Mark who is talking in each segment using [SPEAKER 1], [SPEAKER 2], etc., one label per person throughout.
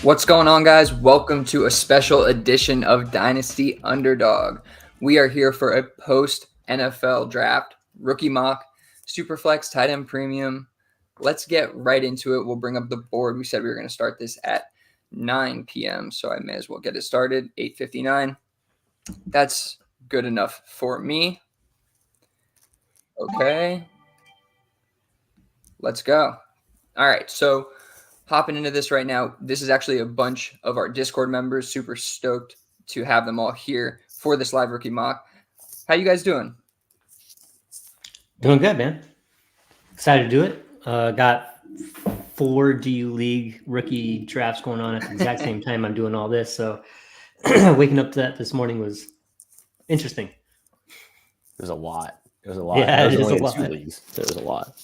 [SPEAKER 1] What's going on, guys? Welcome to a special edition of Dynasty Underdog. We are here for a post NFL draft, rookie mock, Superflex, tight end premium. Let's get right into it. We'll bring up the board. We said we were going to start this at 9 p.m., so I may as well get it started. 8:59. That's good enough for me. Okay. Let's go. All right, so hopping into this right now. This is actually a bunch of our Discord members. Super stoked to have them all here for this live rookie mock. How you guys doing?
[SPEAKER 2] Doing good, man. Excited to do it. Got 4 DU League rookie drafts going on at the exact same time I'm doing all this. So waking up to that this morning was interesting.
[SPEAKER 3] It was a lot. It was a lot.
[SPEAKER 2] Yeah,
[SPEAKER 3] it was
[SPEAKER 2] it is
[SPEAKER 3] only
[SPEAKER 2] a
[SPEAKER 3] in
[SPEAKER 2] lot.
[SPEAKER 3] 2 leagues. So it was a lot.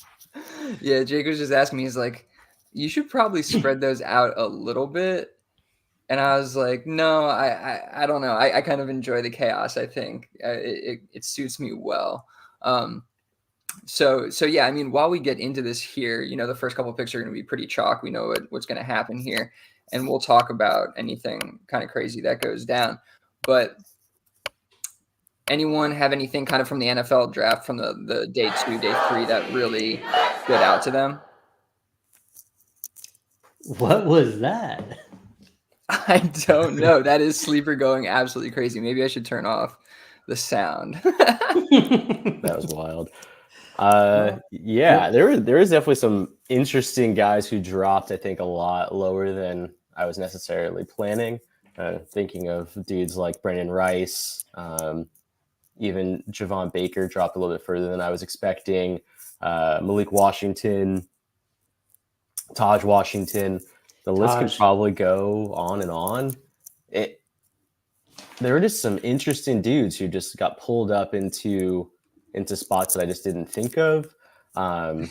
[SPEAKER 1] Yeah, Jake was just asking me. He's like, you should probably spread those out a little bit. And I was like, no, I don't know. I kind of enjoy the chaos. I think it suits me well. So yeah, I mean, while we get into this here, the first couple of picks are going to be pretty chalk. We know what's going to happen here, and we'll talk about anything kind of crazy that goes down. But anyone have anything kind of from the NFL draft from the day 2, day 3 that really stood out to them?
[SPEAKER 2] What was that?
[SPEAKER 1] I don't know. That is Sleeper going absolutely crazy. Maybe I should turn off the sound.
[SPEAKER 3] That was wild. Yeah, there is definitely some interesting guys who dropped, I think, a lot lower than I was necessarily planning. Thinking of dudes like Brendan Rice, even Javon Baker dropped a little bit further than I was expecting. Malik Washington, Taj Washington. The list could probably go on and on. There were just some interesting dudes who just got pulled up into spots that I just didn't think of.
[SPEAKER 1] Yeah.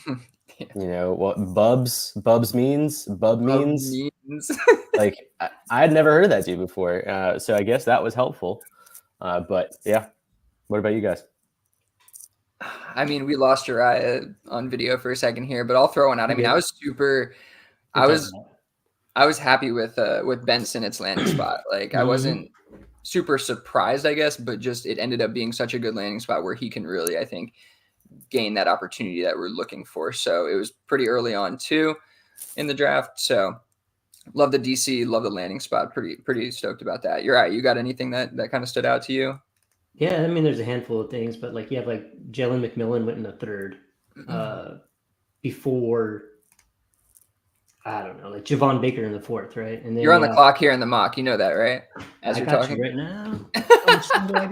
[SPEAKER 3] You know what Bubs means? Bub means. Like I had never heard of that dude before. So I guess that was helpful. But yeah, what about you guys?
[SPEAKER 1] I mean, we lost Uriah on video for a second here, but I'll throw one out. I mean, I was happy with Benson, its landing spot. Like I wasn't super surprised, I guess, but just it ended up being such a good landing spot where he can really, I think, gain that opportunity that we're looking for. So it was pretty early on too in the draft. So love the DC, love the landing spot. Pretty stoked about that. You're right. You got anything that kind of stood out to you?
[SPEAKER 2] Yeah, I mean, there's a handful of things, but like you have like Jalen McMillan went in the 3rd before. I don't know, like Javon Baker in the 4th, right? And then
[SPEAKER 1] you're on the clock here in the mock. You know that, right?
[SPEAKER 2] As you're talking right now. How much time do I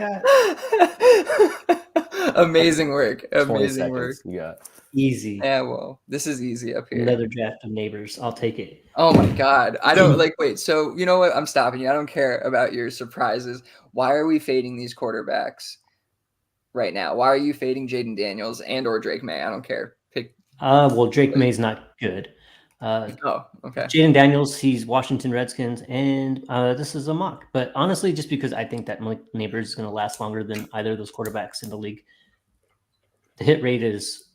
[SPEAKER 1] got? Amazing work. Amazing work.
[SPEAKER 3] You got
[SPEAKER 2] easy.
[SPEAKER 1] Yeah, well, this is easy up here.
[SPEAKER 2] Another draft of neighbors. I'll take it.
[SPEAKER 1] Oh my God. I don't wait. So you know what? I'm stopping you. I don't care about your surprises. Why are we fading these quarterbacks right now? Why are you fading Jaden Daniels and or Drake May? I don't care. Pick.
[SPEAKER 2] Well, Drake May's not good.
[SPEAKER 1] Okay.
[SPEAKER 2] Jaden Daniels, he's Washington Redskins, and this is a mock. But honestly, just because I think that Malik Neighbors is going to last longer than either of those quarterbacks in the league, the hit rate is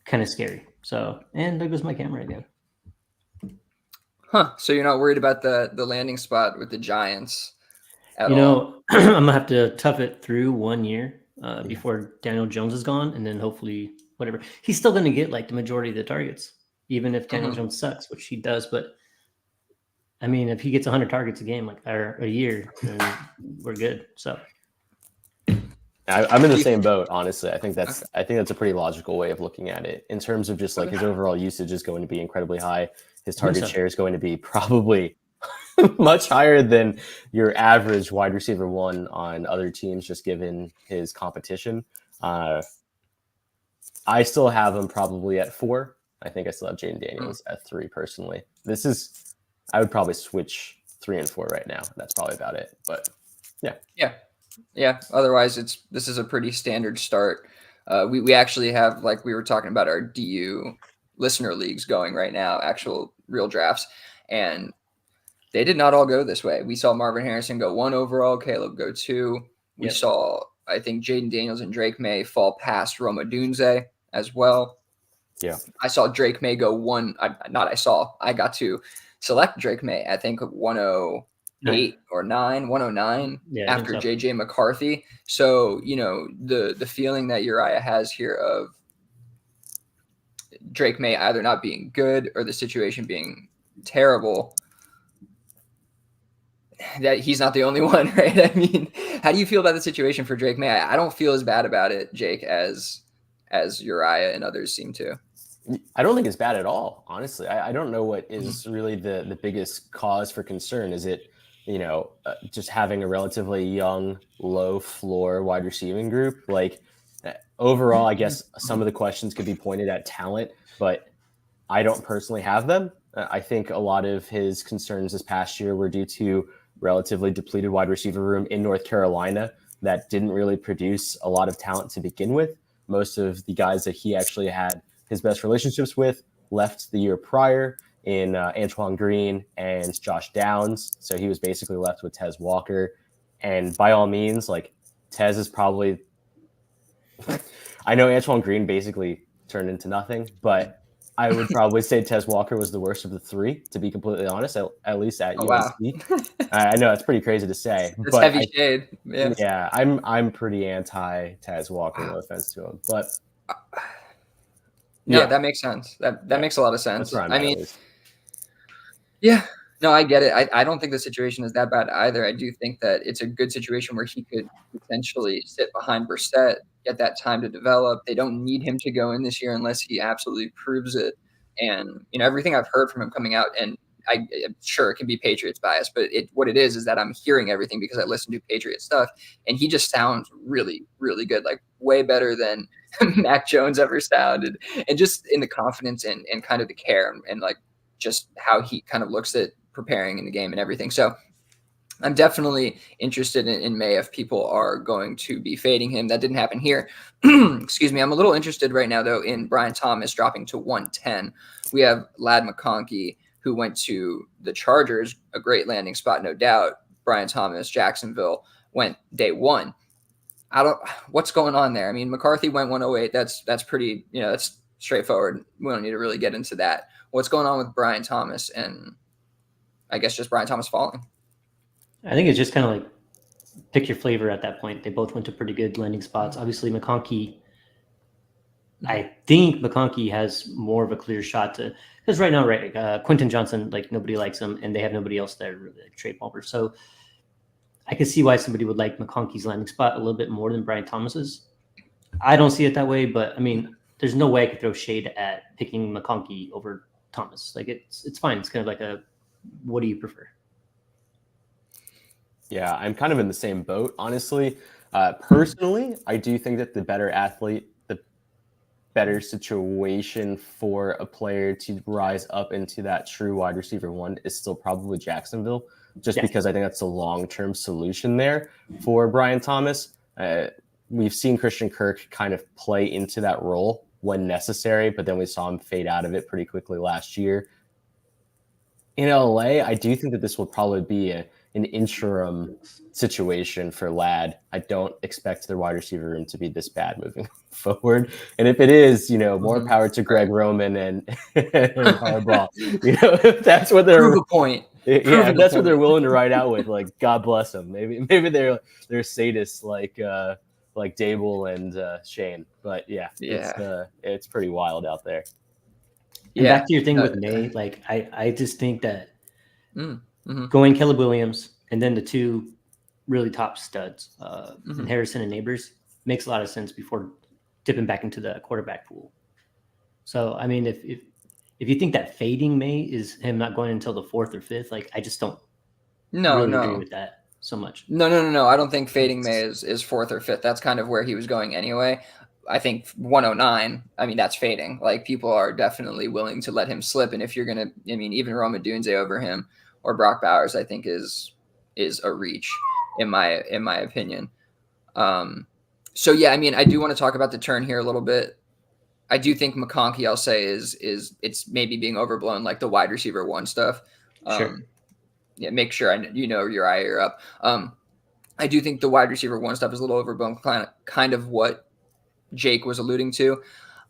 [SPEAKER 2] kind of scary. So, and there goes my camera again.
[SPEAKER 1] Huh. So you're not worried about the landing spot with the Giants at
[SPEAKER 2] all? I'm going to have to tough it through 1 year before Daniel Jones is gone, and then hopefully whatever. He's still going to get like the majority of the targets. Even if Daniel Jones sucks, which he does, but I mean, if he gets 100 targets a game, like or a year, then we're good. So
[SPEAKER 3] I'm in the same boat, honestly. I think that's a pretty logical way of looking at it in terms of just like his overall usage is going to be incredibly high. His target share is going to be probably much higher than your average wide receiver 1 on other teams, just given his competition. I still have him probably at 4. I think I still have Jaden Daniels at 3 personally. I would probably switch 3 and 4 right now. That's probably about it. But
[SPEAKER 1] yeah. Otherwise, this is a pretty standard start. We actually have, like we were talking about, our DU listener leagues going right now, actual real drafts, and they did not all go this way. We saw Marvin Harrison go 1 overall, Caleb go 2. We saw, I think, Jaden Daniels and Drake May fall past Roma Dunze as well.
[SPEAKER 3] Yeah.
[SPEAKER 1] I saw Drake May go I got to select Drake May, I think 108 or 109
[SPEAKER 2] Yeah, I think
[SPEAKER 1] after
[SPEAKER 2] so.
[SPEAKER 1] JJ McCarthy. So, you know, the feeling that Uriah has here of Drake May either not being good or the situation being terrible, that he's not the only one, right? I mean, how do you feel about the situation for Drake May? I don't feel as bad about it, Jake, as Uriah and others seem to.
[SPEAKER 3] I don't think it's bad at all, honestly. I don't know what is really the biggest cause for concern. Is it, just having a relatively young, low floor wide receiving group? Like, overall, I guess some of the questions could be pointed at talent, but I don't personally have them. I think a lot of his concerns this past year were due to relatively depleted wide receiver room in North Carolina that didn't really produce a lot of talent to begin with. Most of the guys that he actually had his best relationships with left the year prior in Antoine Green and Josh Downs. So he was basically left with Tez Walker. And by all means, like, Tez is probably I know Antoine Green basically turned into nothing, but I would probably say Tez Walker was the worst of the three, to be completely honest, at least at
[SPEAKER 1] Wow.
[SPEAKER 3] UNC. I know it's pretty crazy to say,
[SPEAKER 1] It's
[SPEAKER 3] but
[SPEAKER 1] heavy shade.
[SPEAKER 3] Yeah, I'm pretty anti Tez Walker. No offense to him, but
[SPEAKER 1] no, that makes sense. That makes a lot of sense. I mean, yeah, no, I get it. I don't think the situation is that bad either. I do think that it's a good situation where he could potentially sit behind Brissett, get that time to develop. They don't need him to go in this year unless he absolutely proves it. And, you know, everything I've heard from him coming out, and I'm sure it can be Patriots bias, but what it is that I'm hearing everything because I listen to Patriot stuff, and he just sounds really, really good, like way better than Mac Jones ever sounded, and just in the confidence and kind of the care and like just how he kind of looks at preparing in the game and everything. So I'm definitely interested in May if people are going to be fading him. That didn't happen here. Excuse me. I'm a little interested right now, though, in Brian Thomas dropping to 110. We have Ladd McConkey, who went to the Chargers, a great landing spot, no doubt. Brian Thomas, Jacksonville, went day one. What's going on there? I mean, McCarthy went 108. That's pretty, that's straightforward. We don't need to really get into that. What's going on with Brian Thomas and I guess just Brian Thomas falling?
[SPEAKER 2] I think it's just kind of like pick your flavor at that point. They both went to pretty good landing spots. Obviously, McConkey, I think McConkey has more of a clear shot to, because right now, right, Quentin Johnson, like nobody likes him, and they have nobody else there, really, like Trey Palmer. So I can see why somebody would like McConkey's landing spot a little bit more than Brian Thomas's. I don't see it that way, but I mean, there's no way I could throw shade at picking McConkey over Thomas. Like it's fine. It's kind of like what do you prefer?
[SPEAKER 3] Yeah, I'm kind of in the same boat, honestly. Personally, I do think that the better athlete, the better situation for a player to rise up into that true wide receiver one is still probably Jacksonville, just because I think that's a long-term solution there for Brian Thomas. We've seen Christian Kirk kind of play into that role when necessary, but then we saw him fade out of it pretty quickly last year. In LA, I do think that this will probably be an interim situation for Ladd. I don't expect their wide receiver room to be this bad moving forward. And if it is, more power to Greg Roman and Harbaugh. If that's what they're
[SPEAKER 1] prove a point.
[SPEAKER 3] If that's what they're willing to ride out with, like, God bless them. Maybe they're sadists like Dable and Shane. But it's pretty wild out there.
[SPEAKER 2] And back to your thing with May, like I just think that going Caleb Williams and then the two really top studs, and Harrison and Neighbors, makes a lot of sense before dipping back into the quarterback pool. So I mean, if you think that fading May is him not going until the 4th or 5th, like I just don't agree with that so much.
[SPEAKER 1] No. I don't think fading May is 4th or 5th. That's kind of where he was going anyway. I think 109, I mean, that's fading. Like, people are definitely willing to let him slip. And if you're going to, I mean, even Roma Dunze over him or Brock Bowers, I think is a reach in my opinion. So yeah, I mean, I do want to talk about the turn here a little bit. I do think McConkey, I'll say, is it's maybe being overblown, like the wide receiver one stuff.
[SPEAKER 2] Sure.
[SPEAKER 1] Yeah, make sure your eye are up. I do think the wide receiver one stuff is a little overblown, kind of what Jake was alluding to.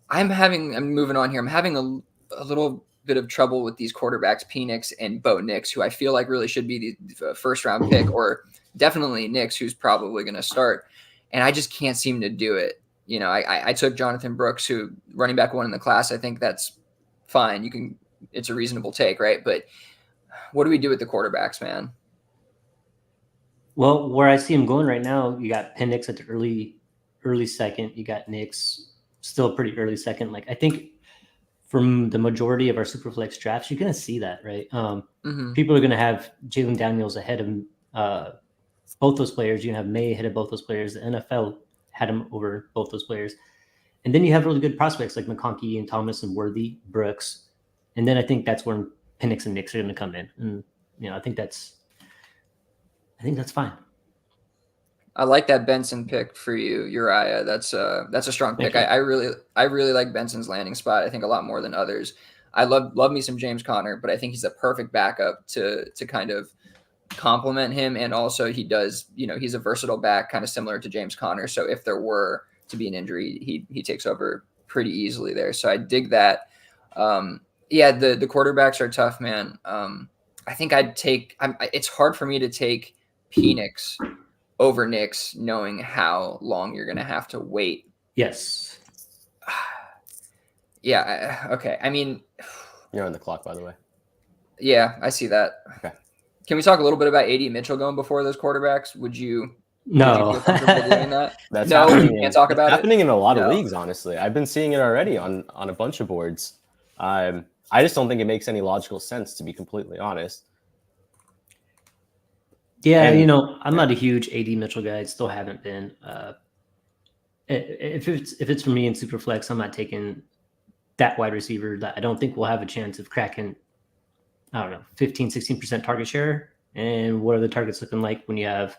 [SPEAKER 1] I'm moving on here. I'm having a little bit of trouble with these quarterbacks, Penix and Bo Nix, who I feel like really should be the first round pick, or definitely Nix, who's probably going to start. And I just can't seem to do it. You know, I took Jonathan Brooks, who running back 1 in the class. I think that's fine. It's a reasonable take, right? But what do we do with the quarterbacks, man?
[SPEAKER 2] Well, where I see him going right now, you got Penix at the early second. You got Nix still pretty early second. Like, I think from the majority of our Superflex drafts, you're going to see that, right? People are going to have Jalen Daniels ahead of both those players. You're going to have May ahead of both those players. The NFL had him over both those players. And then you have really good prospects like McConkey and Thomas and Worthy, Brooks. And then I think that's when Penix and Nix are going to come in. And, you know, I think that's fine.
[SPEAKER 1] I like that Benson pick for you, Uriah. That's a strong pick. I really like Benson's landing spot. I think a lot more than others. I love me some James Conner, but I think he's a perfect backup to kind of complement him. And also he does, you know, he's a versatile back, kind of similar to James Conner. So if there were to be an injury, he takes over pretty easily there. So I dig that. Yeah, the quarterbacks are tough, man. I think it's hard for me to take Penix over Nix, knowing how long you're going to have to wait.
[SPEAKER 2] Yes.
[SPEAKER 1] Yeah. Okay. I mean,
[SPEAKER 3] you're on the clock, by the way.
[SPEAKER 1] Yeah, I see that.
[SPEAKER 3] Okay.
[SPEAKER 1] Can we talk a little bit about AD Mitchell going before those quarterbacks? Would you
[SPEAKER 2] feel
[SPEAKER 1] comfortable doing that?
[SPEAKER 3] That's
[SPEAKER 1] no,
[SPEAKER 3] happening.
[SPEAKER 1] You can't talk about
[SPEAKER 3] happening in a lot of leagues, honestly. I've been seeing it already on a bunch of boards. I just don't think it makes any logical sense, to be completely honest.
[SPEAKER 2] Yeah, and, I'm not a huge AD Mitchell guy. I still haven't been. If it's for me in Superflex, I'm not taking that wide receiver that I don't think will have a chance of cracking, 15, 16% target share. And what are the targets looking like when you have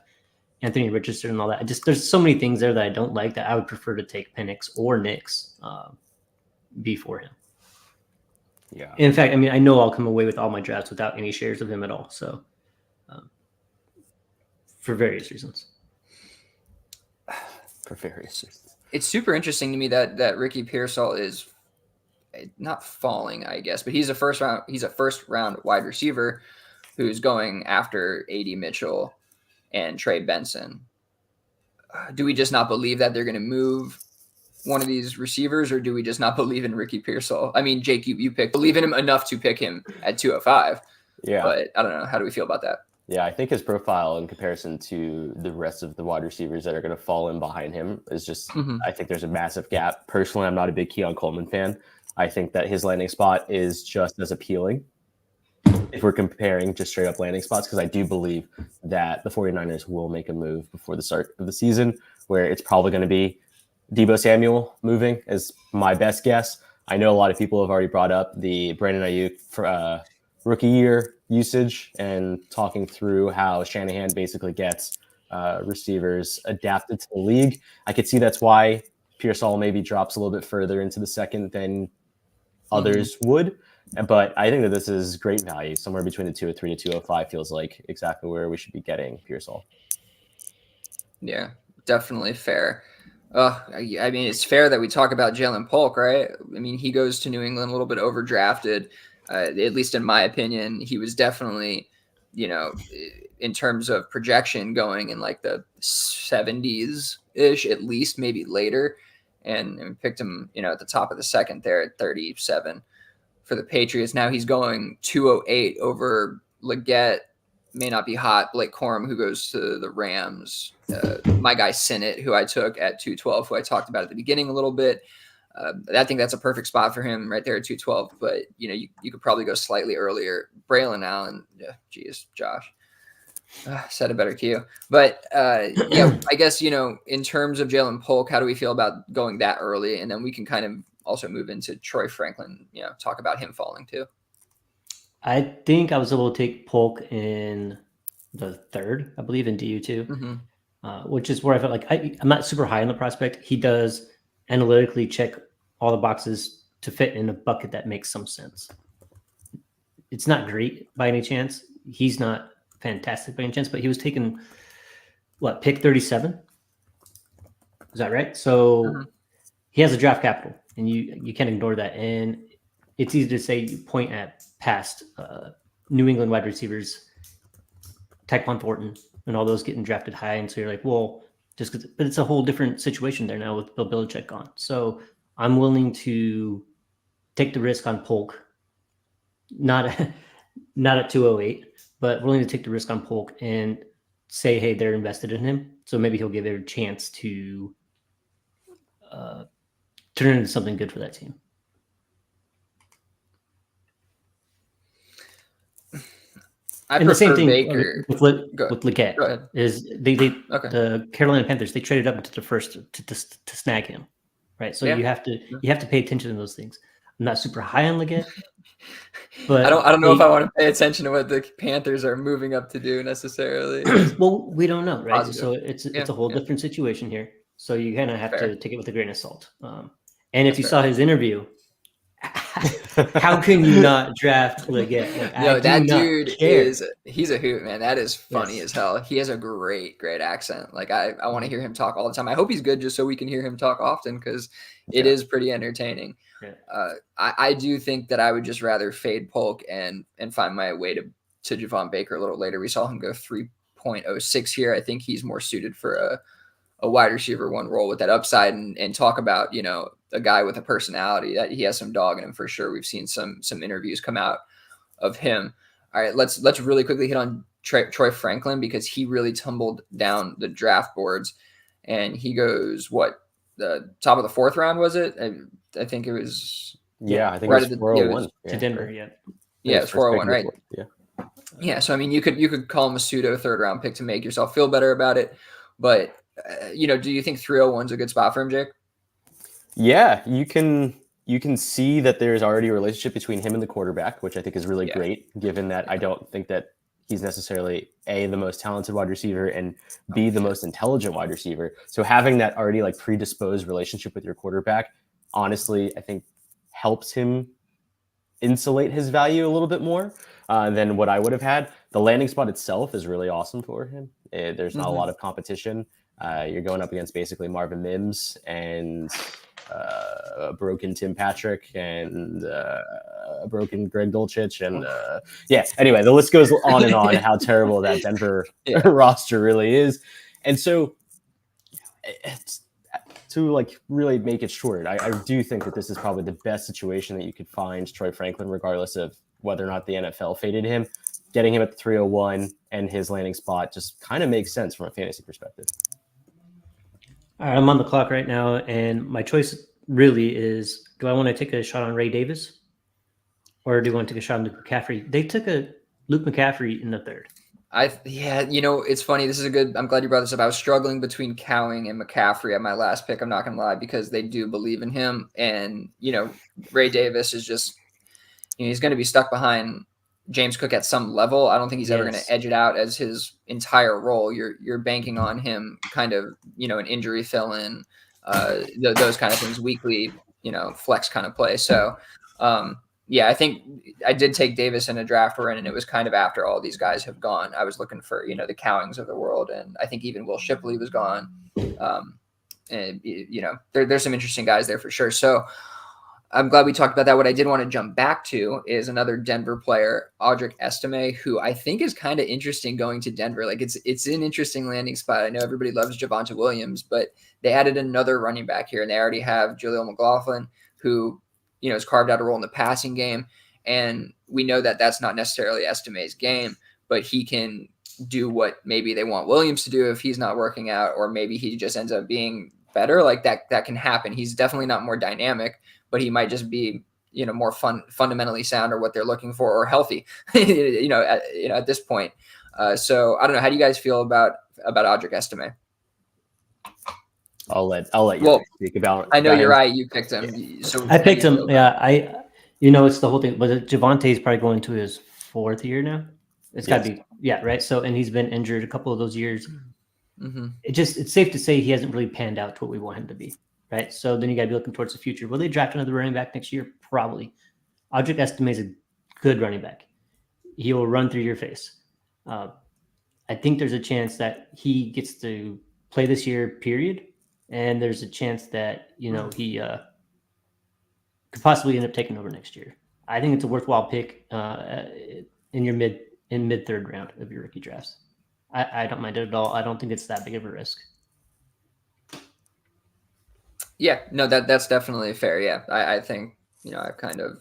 [SPEAKER 2] Anthony Richardson and all that? There's so many things there that I don't like that I would prefer to take Penix or Nix before him.
[SPEAKER 3] Yeah.
[SPEAKER 2] In fact, I know I'll come away with all my drafts without any shares of him at all. So, for various reasons.
[SPEAKER 1] It's super interesting to me that Ricky Pearsall is not falling, I guess, but he's a first round wide receiver who's going after AD Mitchell and Trey Benson. Do we just not believe that they're going to move one of these receivers, or do we just not believe in Ricky Pearsall? I mean, Jake, you believe in him enough to pick him at 205.
[SPEAKER 3] Yeah.
[SPEAKER 1] But I don't know. How do we feel about that?
[SPEAKER 3] Yeah, I think his profile in comparison to the rest of the wide receivers that are going to fall in behind him is just, I think there's a massive gap. Personally, I'm not a big Keon Coleman fan. I think that his landing spot is just as appealing if we're comparing just straight up landing spots, because I do believe that the 49ers will make a move before the start of the season where it's probably going to be Deebo Samuel moving is my best guess. I know a lot of people have already brought up the Brandon Ayuk for rookie year usage and talking through how Shanahan basically gets receivers adapted to the league. I could see that's why Pearsall maybe drops a little bit further into the second than others would. But I think that this is great value. Somewhere between the 203 to 205 feels like exactly where we should be getting Pearsall.
[SPEAKER 1] Yeah, definitely fair. I mean, it's fair that we talk about Jalen Polk, right? I mean, he goes to New England a little bit overdrafted. At least in my opinion, he was definitely, in terms of projection, going in like the 70s-ish, at least, maybe later. And we picked him, at the top of the second there at 37 for the Patriots. Now he's going 208 over Leggett, may not be hot, Blake Corum, who goes to the Rams. My guy Sinnott, who I took at 212, who I talked about at the beginning a little bit. I think that's a perfect spot for him right there at 212. But, you could probably go slightly earlier. Braylon Allen, Josh. Said a better cue. But, I guess, in terms of Jalen Polk, how do we feel about going that early? And then we can kind of also move into Troy Franklin, talk about him falling too.
[SPEAKER 2] I think I was able to take Polk in the third, I believe, in DU2, which is where I felt like I'm not super high on the prospect. He does analytically check all the boxes to fit in a bucket that makes some sense. It's not great by any chance. He's not fantastic by any chance, but he was taken, pick 37? Is that right? So he has a draft capital. and you can't ignore that. And it's easy to say you point at past New England wide receivers, Tyquan Thornton, and all those getting drafted high, and so you're like, well, just because, but it's a whole different situation there now with Bill Belichick gone. So I'm willing to take the risk on Polk, not at 208, but willing to take the risk on Polk and say, hey, they're invested in him, so maybe he'll give it a chance to turn into something good for that team.
[SPEAKER 1] And the same thing Baker.
[SPEAKER 2] with Legette is the Carolina Panthers, they traded up into the first to snag him, right? So you have to pay attention to those things. I'm not super high on Legette, but
[SPEAKER 1] I don't know if I want to pay attention to what the Panthers are moving up to do necessarily.
[SPEAKER 2] Well, we don't know, right? Positive. So it's a whole different situation here. So you kind of have to take it with a grain of salt. And if you saw his interview, how can you not draft Legette?
[SPEAKER 1] No, that dude he's a hoot, man. That is funny as hell. He has a great accent. Like I want to hear him talk all the time. I hope he's good just so we can hear him talk often, because it is pretty entertaining. Yeah. I do think that I would just rather fade Polk and find my way to Javon Baker a little later. We saw him go 3.06 here. I think he's more suited for a wide receiver one role with that upside, and talk about, a guy with a personality that he has some dog in him for sure. We've seen some interviews come out of him. All right, let's really quickly hit on Troy Franklin, because he really tumbled down the draft boards, and he goes the top of the 4th round, was it? I think it was.
[SPEAKER 3] Yeah, I think right it was 401
[SPEAKER 2] to Denver. Yeah,
[SPEAKER 1] it's 401, right? Yeah. So I mean, you could call him a pseudo 3rd round pick to make yourself feel better about it, but do you think 301 is a good spot for him, Jake?
[SPEAKER 3] Yeah, you can see that there's already a relationship between him and the quarterback, which I think is really great, given that I don't think that he's necessarily A, the most talented wide receiver, and B, the most intelligent wide receiver. So having that already predisposed relationship with your quarterback, honestly, I think helps him insulate his value a little bit more than what I would have had. The landing spot itself is really awesome for him. There's not a lot of competition. You're going up against basically Marvin Mims and a broken Tim Patrick and a broken Greg Dulcich. And anyway, the list goes on and on how terrible that Denver roster really is. And so to really make it short, I do think that this is probably the best situation that you could find Troy Franklin, regardless of whether or not the NFL faded him. Getting him at the 301 and his landing spot just kind of makes sense from a fantasy perspective.
[SPEAKER 2] All right, I'm on the clock right now, and my choice really is: do I want to take a shot on Ray Davis, or do I want to take a shot on Luke McCaffrey? They took Luke McCaffrey in the 3rd.
[SPEAKER 1] It's funny. This is I'm glad you brought this up. I was struggling between Cowing and McCaffrey at my last pick. I'm not going to lie, because they do believe in him, and Ray Davis is just he's going to be stuck behind James Cook at some level. I don't think he's ever going to edge it out as his entire role. You're banking on him kind of, an injury fill-in, those kind of things, weekly, flex kind of play. So, I think I did take Davis in a draft we're in, and it was kind of after all these guys have gone. I was looking for, the Cowings of the world, and I think even Will Shipley was gone. And, there's some interesting guys there for sure. So, I'm glad we talked about that. What I did want to jump back to is another Denver player, Audric Estime, who I think is kind of interesting going to Denver. It's an interesting landing spot. I know everybody loves Javonte Williams, but they added another running back here, and they already have Jaleel McLaughlin, who, has carved out a role in the passing game. And we know that that's not necessarily Estime's game, but he can do what maybe they want Williams to do if he's not working out, or maybe he just ends up being better. That can happen. He's definitely not more dynamic, but he might just be, more fundamentally sound, or what they're looking for, or healthy, at this point. So I don't know. How do you guys feel about Audric Estime?
[SPEAKER 3] I'll let you speak about.
[SPEAKER 1] I know you're right. You picked him. So
[SPEAKER 2] I picked him. Yeah, it's the whole thing. But Javonte is probably going to his 4th year now. It's got to be right. So, and he's been injured a couple of those years. Mm-hmm. It's safe to say he hasn't really panned out to what we want him to be. Right. So then you got to be looking towards the future. Will they draft another running back next year? Probably. Audric Estime is a good running back. He will run through your face. I think there's a chance that he gets to play this year, period. And there's a chance that, he could possibly end up taking over next year. I think it's a worthwhile pick in your mid third round of your rookie drafts. I don't mind it at all. I don't think it's that big of a risk.
[SPEAKER 1] Yeah, no, that's definitely fair. Yeah, I think, I've kind of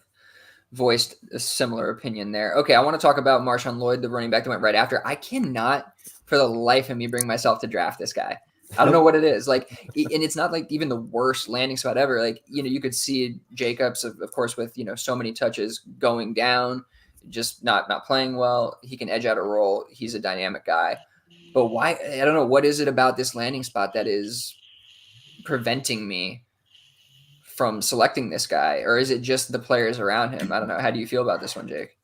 [SPEAKER 1] voiced a similar opinion there. Okay, I want to talk about Marshawn Lloyd, the running back that went right after. I cannot, for the life of me, bring myself to draft this guy. I don't know what it is. Like, and it's not like even the worst landing spot ever. Like, you could see Jacobs, of course, with, so many touches going down, just not playing well. He can edge out a roll. He's a dynamic guy. But why? I don't know. What is it about this landing spot that is preventing me from selecting this guy? Or is it just the players around him? I don't know. How do you feel about this one, Jake?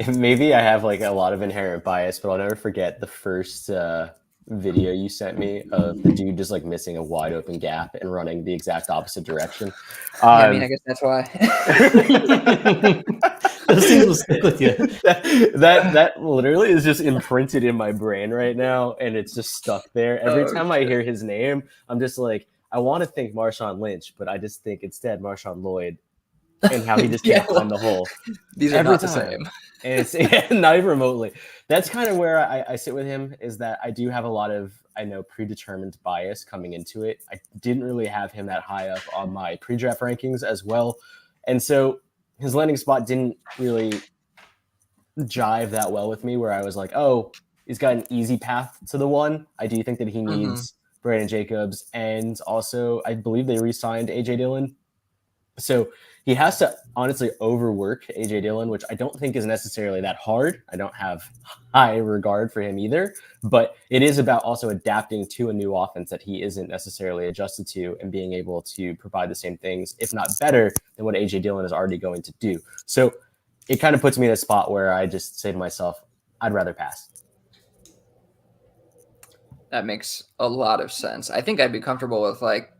[SPEAKER 3] Maybe I have like a lot of inherent bias, but I'll never forget the first video you sent me of the dude just like missing a wide open gap and running the exact opposite direction.
[SPEAKER 1] I mean, I guess that's why.
[SPEAKER 2] Those things will stick with you.
[SPEAKER 3] That literally is just imprinted in my brain right now, and it's just stuck there. Every time I hear his name, I'm just like, I want to think Marshawn Lynch, but I just think instead Marshawn Lloyd, and how he just can't find the hole.
[SPEAKER 1] These are not the same.
[SPEAKER 3] And it's not even remotely. That's kind of where I sit with him, is that I do have a lot of, predetermined bias coming into it. I didn't really have him that high up on my pre-draft rankings as well. And so his landing spot didn't really jive that well with me, where I was like, oh, he's got an easy path to the one. I do think that he needs Brandon Jacobs. And also, I believe they re-signed A.J. Dillon. So he has to honestly overwork A.J. Dillon, which I don't think is necessarily that hard. I don't have high regard for him either, but it is about also adapting to a new offense that he isn't necessarily adjusted to and being able to provide the same things, if not better, than what A.J. Dillon is already going to do. So it kind of puts me in a spot where I just say to myself, I'd rather pass.
[SPEAKER 1] That makes a lot of sense. I think I'd be comfortable with like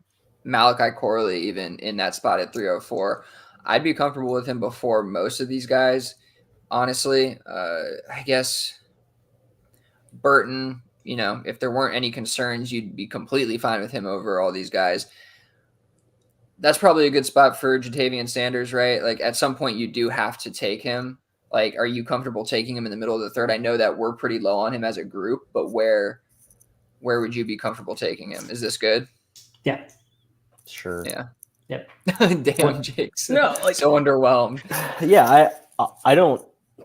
[SPEAKER 1] Malachi Corley even in that spot at 304. I'd be comfortable with him before most of these guys, honestly. I guess Burton, if there weren't any concerns, you'd be completely fine with him over all these guys. That's probably a good spot for Jatavian Sanders, right? Like at some point you do have to take him. Like, are you comfortable taking him in the middle of the third? I know that we're pretty low on him as a group, but where would you be comfortable taking him? Is this good?
[SPEAKER 2] Yeah.
[SPEAKER 3] Sure.
[SPEAKER 1] Yeah.
[SPEAKER 2] Yep.
[SPEAKER 1] Damn, Jake's so underwhelmed.
[SPEAKER 3] Yeah, I don't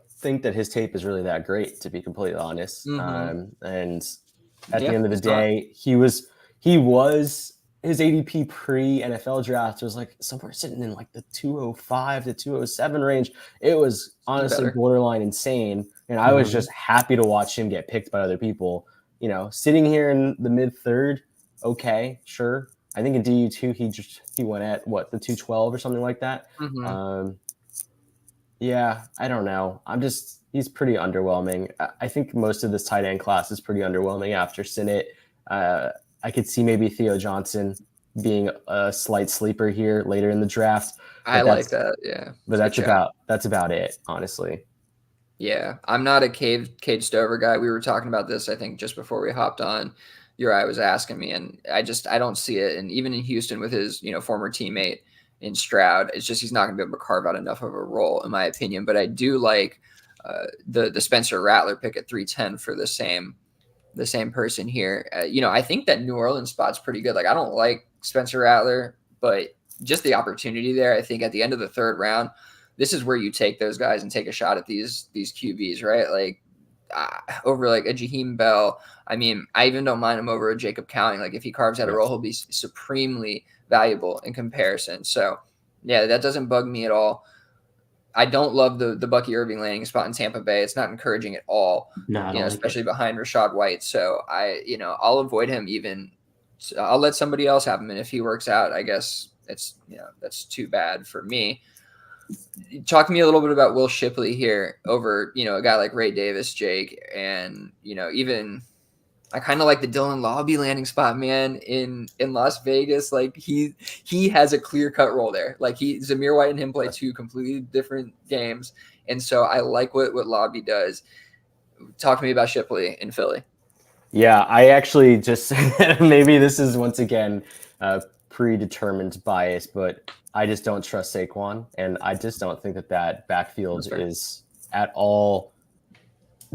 [SPEAKER 3] think that his tape is really that great, to be completely honest. And at the end of the day, he was his ADP pre-NFL draft was like somewhere sitting in like the 205 to 207 range. It was honestly borderline insane, and I was just happy to watch him get picked by other people. Sitting here in the mid third, okay, sure. I think in DU2 he went at the 212 or something like that. Yeah, I don't know. He's pretty underwhelming. I think most of this tight end class is pretty underwhelming after Sinnott. I could see maybe Theo Johnson being a slight sleeper here later in the draft.
[SPEAKER 1] I like that, yeah.
[SPEAKER 3] But that's about it, honestly.
[SPEAKER 1] Yeah, I'm not a Cade Stover guy. We were talking about this, I think, just before we hopped on. Uri was asking me, and I don't see it. And even in Houston with his, former teammate in Stroud, it's just he's not going to be able to carve out enough of a role, in my opinion. But I do like the Spencer Rattler pick at 310 for the same person here. I think that New Orleans spot's pretty good. Like, I don't like Spencer Rattler, but just the opportunity there, I think at the end of the third round, this is where you take those guys and take a shot at these QBs, right? Like, over like a Jaheim Bell. I mean, I even don't mind him over a Jacob Cowing. Like if he carves out a role, he'll be supremely valuable in comparison. So yeah, that doesn't bug me at all. I don't love the Bucky Irving landing spot in Tampa Bay. It's not encouraging at all, especially behind Rachaad White. So I'll avoid him even. I'll let somebody else have him. And if he works out, I guess that's too bad for me. Talk to me a little bit about Will Shipley here over, a guy like Ray Davis, Jake, and, even I kind of like the Dylan Lobby landing spot, man, in Las Vegas. Like he has a clear cut role there. Like Zamir White and him play two completely different games. And so I like what Lobby does. Talk to me about Shipley in Philly.
[SPEAKER 3] Yeah, I actually just maybe this is once again predetermined bias, but I just don't trust Saquon, and I just don't think that backfield is at all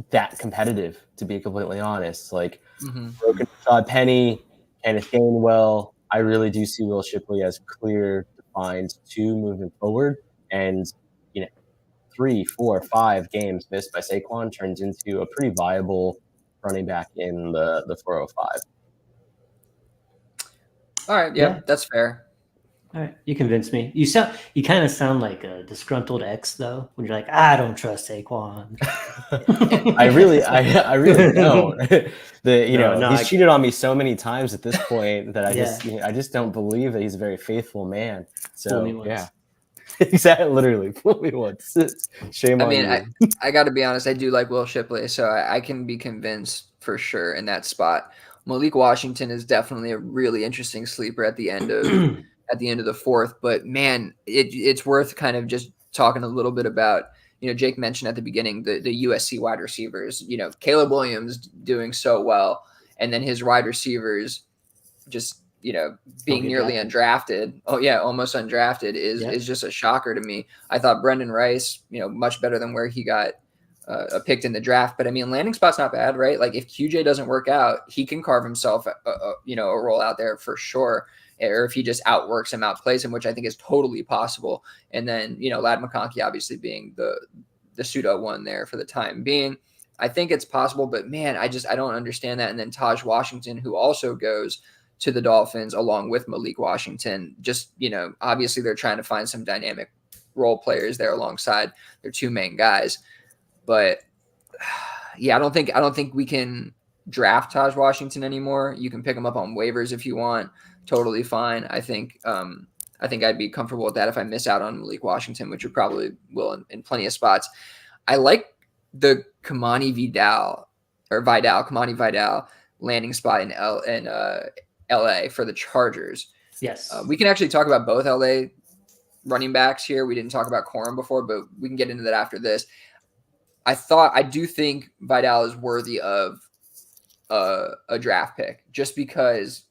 [SPEAKER 3] that competitive. To be completely honest, like broken Rashad Penny, Kenneth Gainwell, I really do see Will Shipley as clear, defined two moving forward, and 3, 4, 5 games missed by Saquon turns into a pretty viable running back in the 405.
[SPEAKER 1] All right, yeah, that's fair.
[SPEAKER 2] All right, you convinced me. You kind of sound like a disgruntled ex though, when you're like, I don't trust Saquon.
[SPEAKER 3] I really don't. He's cheated on me so many times at this point that I just don't believe that he's a very faithful man. So yeah. Exactly, literally. Fool me once. Shame on you.
[SPEAKER 1] I got to be honest. I do like Will Shipley, so I can be convinced for sure in that spot. Malik Washington is definitely a really interesting sleeper at the end of the fourth. But man, it's worth kind of just talking a little bit about. Jake mentioned at the beginning the USC wide receivers. Caleb Williams doing so well, and then his wide receivers just being nearly undrafted. Oh yeah, almost undrafted is just a shocker to me. I thought Brendan Rice, much better than where he got picked in the draft. But I mean, landing spot's not bad, right? Like if QJ doesn't work out, he can carve himself a role out there for sure. Or if he just outworks him, outplays him, which I think is totally possible. And then Ladd McConkey obviously being the pseudo one there for the time being. I think it's possible, but man, I don't understand that. And then Taj Washington, who also goes to the Dolphins along with Malik Washington. Just, obviously they're trying to find some dynamic role players there alongside their two main guys. But yeah, I don't think we can draft Taj Washington anymore. You can pick him up on waivers if you want. Totally fine. I think I'd be comfortable with that if I miss out on Malik Washington, which you probably will in plenty of spots. I like the Kamani Vidal landing spot in LA for the Chargers.
[SPEAKER 2] Yes.
[SPEAKER 1] We can actually talk about both LA running backs here. We didn't talk about Corum before, but we can get into that after this. I do think Vidal is worthy of a draft pick just because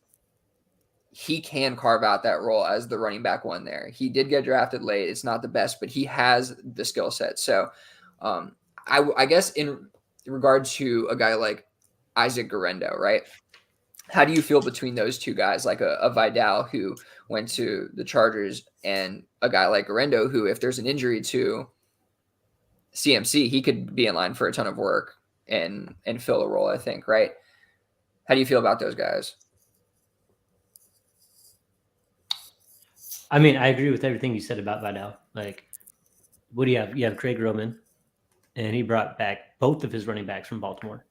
[SPEAKER 1] he can carve out that role as the running back one there. He did get drafted late. It's not the best, but he has the skill set. So I guess in regard to a guy like Isaac Guerendo, right? How do you feel between those two guys, like a Vidal who went to the Chargers and a guy like Guerendo who, if there's an injury to CMC, he could be in line for a ton of work and fill a role, I think, right? How do you feel about those guys?
[SPEAKER 2] I mean, I agree with everything you said about Vidal. Like, what do you have? You have Craig Roman, and he brought back both of his running backs from Baltimore,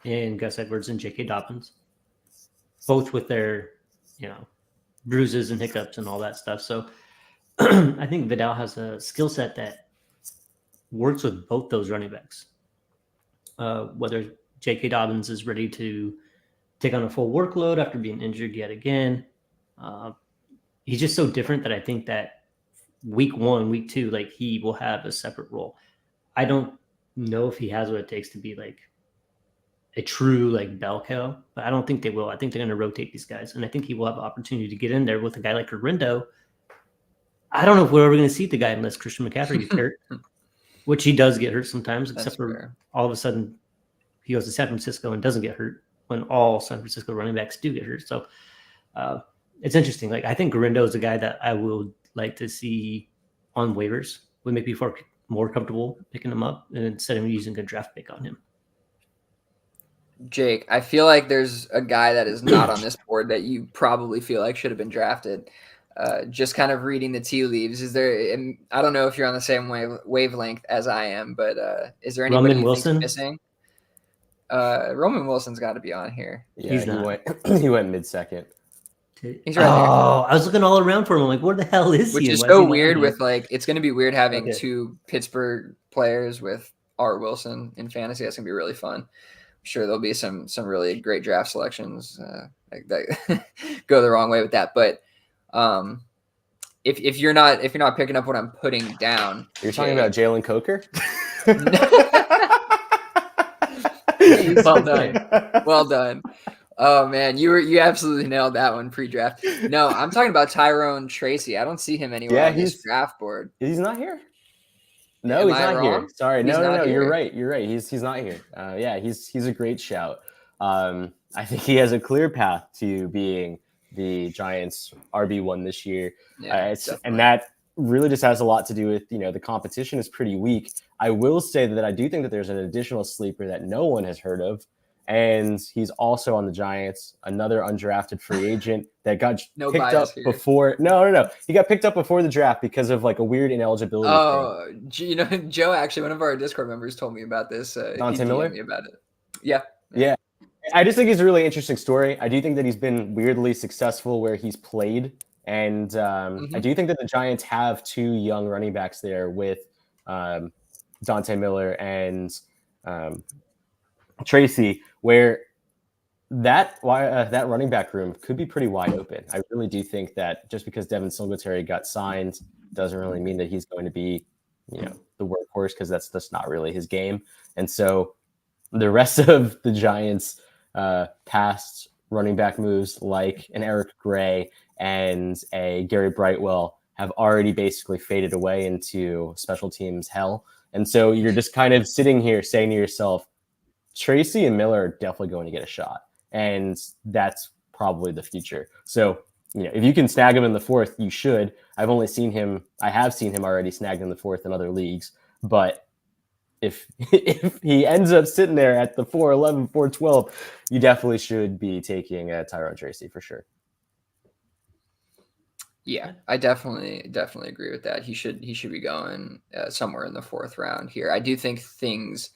[SPEAKER 2] and Gus Edwards and J.K. Dobbins, both with their, bruises and hiccups and all that stuff. So I think Vidal has a skill set that works with both those running backs. Whether J.K. Dobbins is ready to take on a full workload after being injured yet again. He's just so different that I think that week 1, week 2, like he will have a separate role. I don't know if he has what it takes to be like a true like bell cow, but I don't think they will. I think they're going to rotate these guys, and I think he will have an opportunity to get in there with a guy like Guerendo. I don't know if we're ever going to see the guy unless Christian McCaffrey gets hurt, which he does get hurt sometimes, except for all of a sudden he goes to San Francisco and doesn't get hurt when all San Francisco running backs do get hurt. So it's interesting. Like I think Guerendo is a guy that I would like to see on waivers. Would make me feel more comfortable picking him up instead of using a draft pick on him.
[SPEAKER 1] Jake, I feel like there's a guy that is not on this board that you probably feel like should have been drafted. Just kind of reading the tea leaves. Is there? And I don't know if you're on the same wavelength as I am, but is there anybody you think's missing? Roman Wilson's got to be on here.
[SPEAKER 3] Yeah, he's not. He went mid-second.
[SPEAKER 1] He's right there.
[SPEAKER 2] I was looking all around for him. I'm like, where the hell is he?
[SPEAKER 1] Which is so weird with like, it's going to be weird having two Pittsburgh players with Art Wilson in fantasy. That's going to be really fun. I'm sure there'll be some really great draft selections that go the wrong way with that. But if you're not picking up what I'm putting down,
[SPEAKER 3] you're talking about Jalen Coker.
[SPEAKER 1] Well done. Well done. Oh man, you absolutely nailed that one pre-draft. No, I'm talking about Tyrone Tracy. I don't see him anywhere on this draft board.
[SPEAKER 3] He's not here. No,
[SPEAKER 1] Am
[SPEAKER 3] he's
[SPEAKER 1] I
[SPEAKER 3] not
[SPEAKER 1] wrong?
[SPEAKER 3] here. Sorry,
[SPEAKER 1] He's
[SPEAKER 3] no.
[SPEAKER 1] not
[SPEAKER 3] You're
[SPEAKER 1] here.
[SPEAKER 3] right. You're right. He's not here. Yeah, he's a great shout. I think he has a clear path to being the Giants RB1 this year.
[SPEAKER 1] Yeah,
[SPEAKER 3] and that really just has a lot to do with, the competition is pretty weak. I will say that I do think that there's an additional sleeper that no one has heard of. And he's also on the Giants, another undrafted free agent that got picked up before. No. He got picked up before the draft because of like a weird ineligibility
[SPEAKER 1] thing. Joe, actually, one of our Discord members told me about this.
[SPEAKER 3] Dante Miller?
[SPEAKER 1] Me about it. Yeah.
[SPEAKER 3] I just think he's a really interesting story. I do think that he's been weirdly successful where he's played. And I do think that the Giants have two young running backs there with Dante Miller and Tracy, where that running back room could be pretty wide open. I really do think that just because Devin Singletary got signed doesn't really mean that he's going to be, the workhorse, because that's just not really his game. And so the rest of the Giants' past running back moves, like an Eric Gray and a Gary Brightwell, have already basically faded away into special teams hell. And so you're just kind of sitting here saying to yourself, Tracy and Miller are definitely going to get a shot. And that's probably the future. So, if you can snag him in the fourth, you should. I have seen him already snagged in the fourth in other leagues. But if he ends up sitting there at the 411, 412, you definitely should be taking Tyrone Tracy for sure.
[SPEAKER 1] Yeah, I definitely agree with that. He should be going somewhere in the fourth round here. I do think things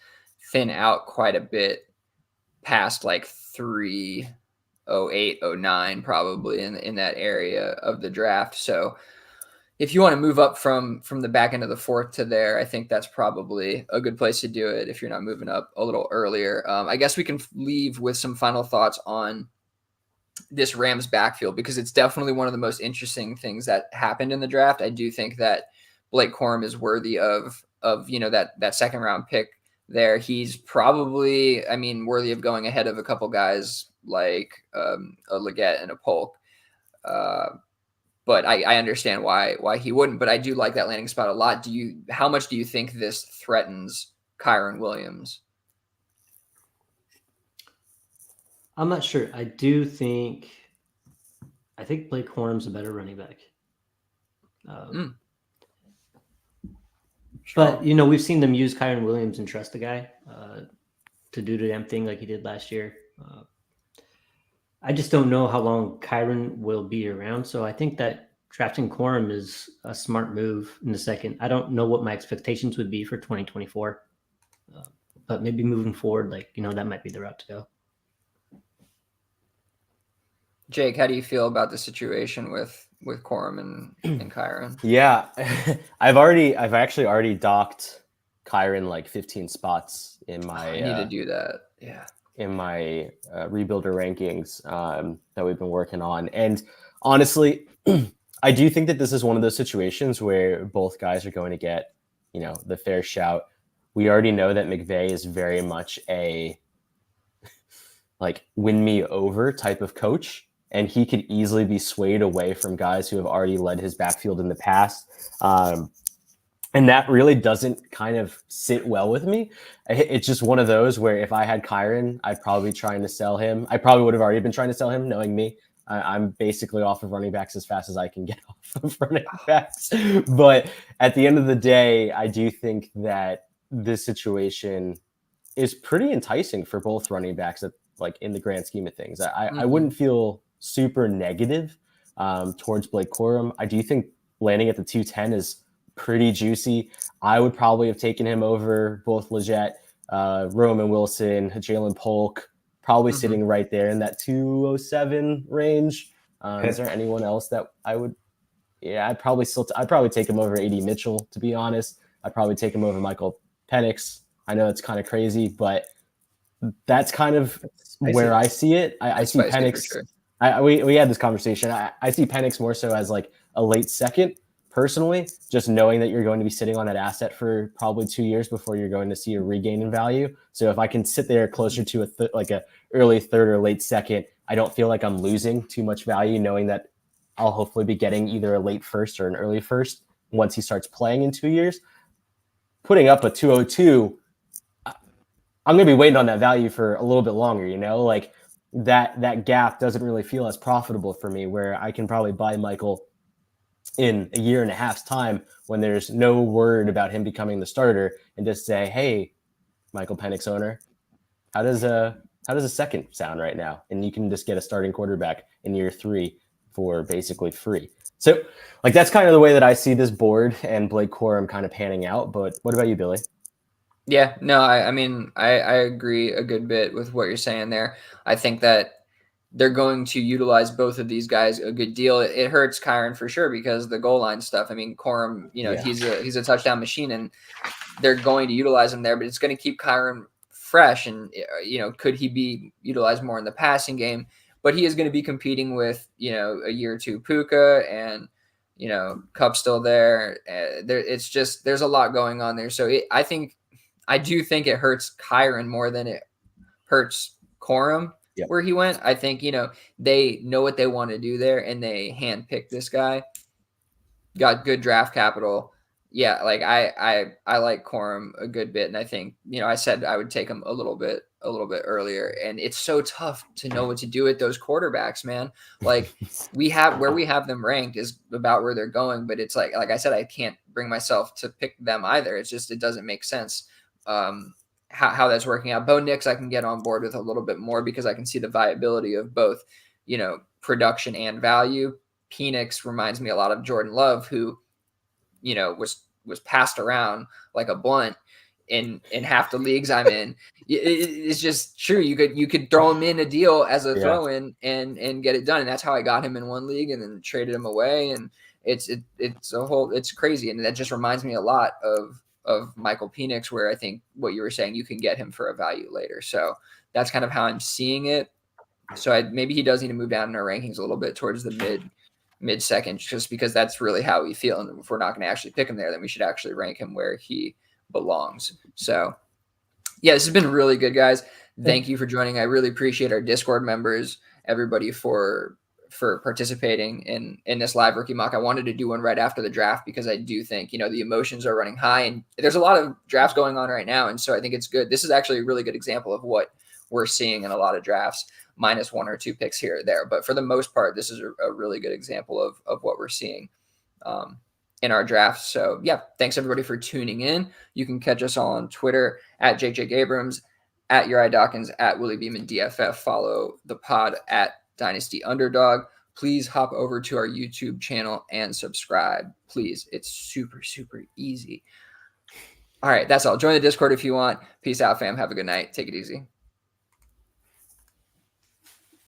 [SPEAKER 1] thin out quite a bit past like 308, 09 probably in that area of the draft. So if you want to move up from the back end of the fourth to there, I think that's probably a good place to do it if you're not moving up a little earlier. I guess we can leave with some final thoughts on this Rams backfield, because it's definitely one of the most interesting things that happened in the draft. I do think that Blake Corum is worthy of that second round pick there. He's probably, worthy of going ahead of a couple guys like a Leggett and a Polk. But I understand why he wouldn't. But I do like that landing spot a lot. How much do you think this threatens Kyren Williams?
[SPEAKER 2] I'm not sure. I think Blake Corum's a better running back. But, we've seen them use Kyren Williams and trust the guy to do the damn thing like he did last year. I just don't know how long Kyren will be around. So I think that drafting Corum is a smart move in the second. I don't know what my expectations would be for 2024. But maybe moving forward, that might be the route to go.
[SPEAKER 1] Jake, how do you feel about the situation with Corum and Kyren?
[SPEAKER 3] Yeah, I've actually already docked Kyren like 15 spots in my.
[SPEAKER 1] I need to do that. Yeah.
[SPEAKER 3] In my rebuilder rankings that we've been working on, and honestly, I do think that this is one of those situations where both guys are going to get, the fair shout. We already know that McVay is very much a win me over type of coach. And he could easily be swayed away from guys who have already led his backfield in the past. And that really doesn't kind of sit well with me. It's just one of those where if I had Kyren, I'd probably be trying to sell him. I probably would have already been trying to sell him, knowing me. I'm basically off of running backs as fast as I can get off of running backs. But at the end of the day, I do think that this situation is pretty enticing for both running backs in the grand scheme of things. I wouldn't feel super negative towards Blake Corum. I do think landing at the 210 is pretty juicy. I would probably have taken him over both Leggett, Roman Wilson, Jalen Polk, probably sitting right there in that 207 range. Is there anyone else that I would? Yeah, I'd probably take him over AD Mitchell, to be honest. I'd probably take him over Michael Penix. I know it's kind of crazy, but that's kind of where I see it. I see Penix. We had this conversation. I see Penix more so as like a late second personally, just knowing that you're going to be sitting on that asset for probably 2 years before you're going to see a regain in value. So if I can sit there closer to like a early third or late second, I don't feel like I'm losing too much value, knowing that I'll hopefully be getting either a late first or an early first once he starts playing in 2 years. Putting up a 202, I'm going to be waiting on that value for a little bit longer, you know, like that gap doesn't really feel as profitable for me, where I can probably buy Michael in a year and a half's time when there's no word about him becoming the starter, and just say, hey, Michael Penix owner, how does a second sound right now? And you can just get a starting quarterback in year 3 for basically free. So like, that's kind of the way that I see this board and Blake Corum kind of panning out. But what about you, Billy?
[SPEAKER 1] Yeah, no, I mean, I agree a good bit with what you're saying there. I think that they're going to utilize both of these guys a good deal. It hurts Kyron for sure because the goal line stuff. I mean, Corum, you know, he's a touchdown machine, and they're going to utilize him there, but it's going to keep Kyron fresh. And, you know, could he be utilized more in the passing game? But he is going to be competing with, you know, a year or two Puka, and, you know, Cup's still there. It's just, there's a lot going on there. So I do think it hurts Kyron more than it hurts Corum. Yep. Where he went. I think, you know, they know what they want to do there, and they handpicked this guy. Got good draft capital. Yeah, like I like Corum a good bit, and I think, you know, I said I would take him a little bit earlier, and it's so tough to know what to do with those quarterbacks, man. Like we have them ranked is about where they're going, but it's like I said, I can't bring myself to pick them either. It's just, it doesn't make sense. How that's working out. Bo Nix I can get on board with a little bit more because I can see the viability of both, you know, production and value. Penix reminds me a lot of Jordan Love, who, you know, was passed around like a blunt in half the leagues I'm in. It's just true. You could throw him in a deal as a throw in and get it done. And that's how I got him in one league and then traded him away. And it's crazy. And that just reminds me a lot of Michael Penix, where I think what you were saying, you can get him for a value later. So that's kind of how I'm seeing it. So maybe he does need to move down in our rankings a little bit towards the mid second, just because that's really how we feel. And if we're not going to actually pick him there, then we should actually rank him where he belongs. So yeah, this has been really good, guys. Thank you for joining. I really appreciate our Discord members, everybody for participating in this live rookie mock. I wanted to do one right after the draft because I do think, you know, the emotions are running high, and there's a lot of drafts going on right now. And so I think it's good. This is actually a really good example of what we're seeing in a lot of drafts, minus 1 or 2 picks here or there. But for the most part, this is a really good example of what we're seeing in our drafts. So yeah, thanks everybody for tuning in. You can catch us all on Twitter at Jake Abrams, at Uri Dawkins, at Willie Beeman DFF. Follow the pod at Dynasty Underdog. Please hop over to our YouTube channel and subscribe. Please. It's super, super easy. All right. That's all. Join the Discord if you want. Peace out, fam. Have a good night. Take it easy.